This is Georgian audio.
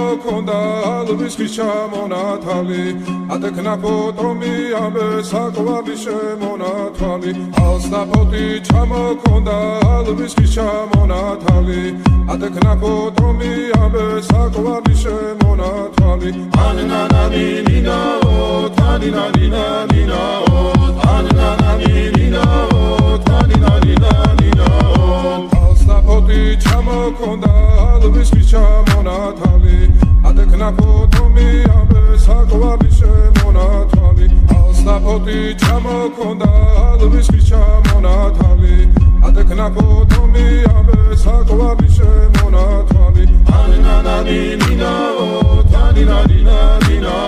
ჩამოქონდა ალვის ხის ჩამონათალი ატექნა ფოტომი ამე საკვარი შემონათვალი ალსნაფოთი ჩამოქონდა ალვის ხის ჩამონათალი ატექნა ფოტომი ამე საკვარი შემონათვალი ანანანინინაო თანინანინანინაო ანანანინინაო თანინანინანინაო ალსნაფოთი ჩამოქონდა ალვის ხის ჩამონათალი ატექნა ფოტომი ამე საკვარი შემონათვალი ალსნაფოთი ჩამოქონდა ალვის ხის ჩამონათალი ატექნა ფოტომი ამე საკვარი შემონათვალი ანანანინინაო თანინანინანინაო